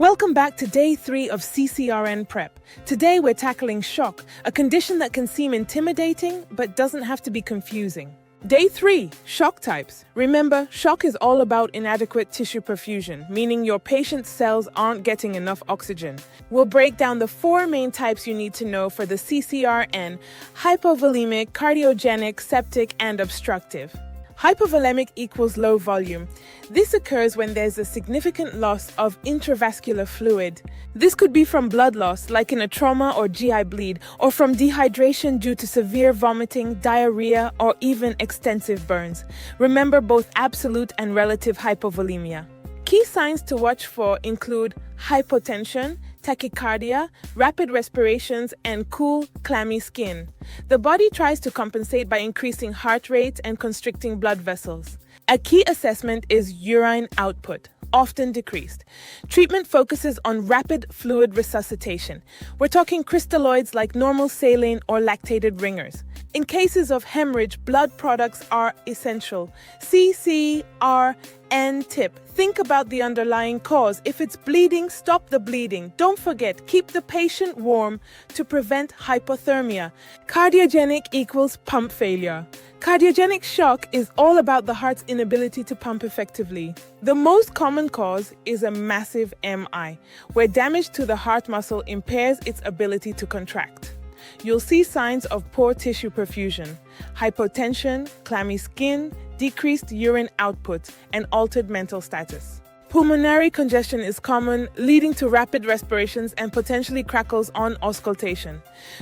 Welcome back to day 3 of CCRN prep. Today we're tackling shock, a condition that can seem intimidating but doesn't have to be confusing. Day 3, shock types. Remember, shock is all about inadequate tissue perfusion, meaning your patient's cells aren't getting enough oxygen. We'll break down the 4 main types you need to know for the CCRN: hypovolemic, cardiogenic, septic, and obstructive. Hypovolemic equals low volume. This occurs when there's a significant loss of intravascular fluid. This could be from blood loss, like in a trauma or GI bleed, or from dehydration due to severe vomiting, diarrhea, or even extensive burns. Remember both absolute and relative hypovolemia. Key signs to watch for include hypotension, tachycardia, rapid respirations, and cool, clammy skin. The body tries to compensate by increasing heart rate and constricting blood vessels. A key assessment is urine output, often decreased. Treatment focuses on rapid fluid resuscitation. We're talking crystalloids like normal saline or lactated ringers. In cases of hemorrhage, blood products are essential. CCRN tip. Think about the underlying cause. If it's bleeding, stop the bleeding. Don't forget, keep the patient warm to prevent hypothermia. Cardiogenic equals pump failure. Cardiogenic shock is all about the heart's inability to pump effectively. The most common cause is a massive MI, where damage to the heart muscle impairs its ability to contract. You'll see signs of poor tissue perfusion, hypotension, clammy skin, decreased urine output, and altered mental status. Pulmonary congestion is common, leading to rapid respirations and potentially crackles on auscultation.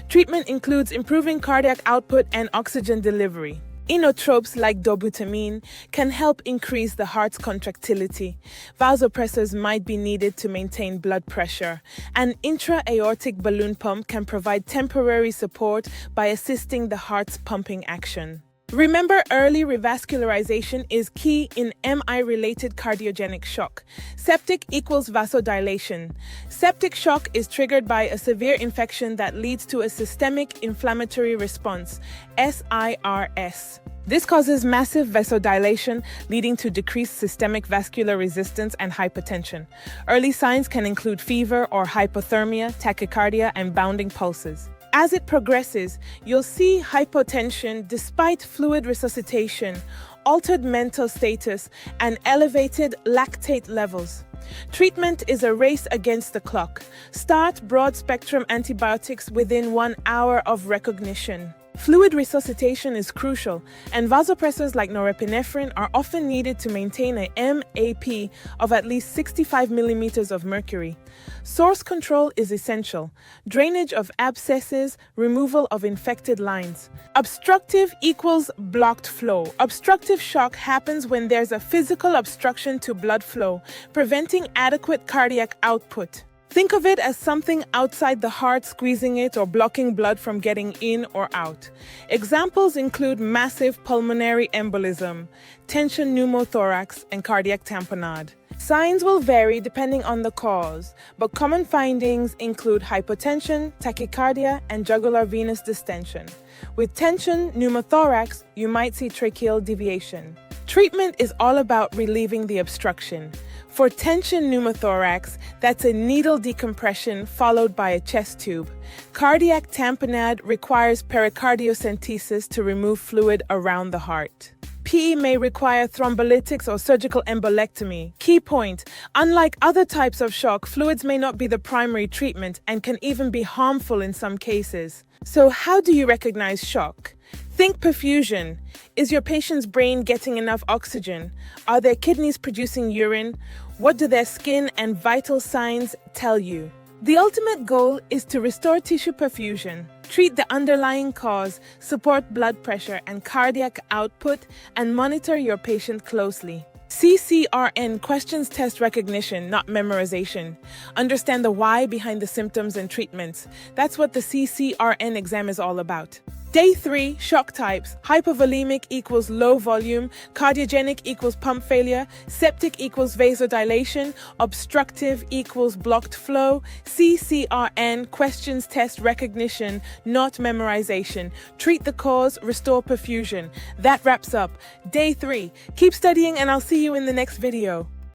Treatment includes improving cardiac output and oxygen delivery. Inotropes like dobutamine can help increase the heart's contractility. Vasopressors might be needed to maintain blood pressure. An intra-aortic balloon pump can provide temporary support by assisting the heart's pumping action. Remember, early revascularization is key in MI-related cardiogenic shock. Septic equals vasodilation. Septic shock is triggered by a severe infection that leads to a systemic inflammatory response, SIRS. This causes massive vasodilation, leading to decreased systemic vascular resistance and hypertension. Early signs can include fever or hypothermia, tachycardia, and bounding pulses. As it progresses, you'll see hypotension despite fluid resuscitation, altered mental status, and elevated lactate levels. Treatment is a race against the clock. Start broad-spectrum antibiotics within 1 hour of recognition. Fluid resuscitation is crucial, and vasopressors like norepinephrine are often needed to maintain a MAP of at least 65 millimeters of mercury. Source control is essential. Drainage of abscesses, removal of infected lines. Obstructive equals blocked flow. Obstructive shock happens when there's a physical obstruction to blood flow, preventing adequate cardiac output. Think of it as something outside the heart squeezing it or blocking blood from getting in or out. Examples include massive pulmonary embolism, tension pneumothorax, and cardiac tamponade. Signs will vary depending on the cause, but common findings include hypotension, tachycardia, and jugular venous distension. With tension pneumothorax, you might see tracheal deviation. Treatment is all about relieving the obstruction. For tension pneumothorax, that's a needle decompression followed by a chest tube. Cardiac tamponade requires pericardiocentesis to remove fluid around the heart. PE may require thrombolytics or surgical embolectomy. Key point: unlike other types of shock, fluids may not be the primary treatment and can even be harmful in some cases. So how do you recognize shock? Think perfusion. Is your patient's brain getting enough oxygen? Are their kidneys producing urine? What do their skin and vital signs tell you? The ultimate goal is to restore tissue perfusion, treat the underlying cause, support blood pressure and cardiac output, and monitor your patient closely. CCRN questions test recognition, not memorization. Understand the why behind the symptoms and treatments. That's what the CCRN exam is all about. Day 3, shock types. Hypovolemic equals low volume, cardiogenic equals pump failure, septic equals vasodilation, obstructive equals blocked flow. CCRN questions test recognition, not memorization. Treat the cause, restore perfusion. That wraps up Day 3. Keep studying and I'll see you in the next video.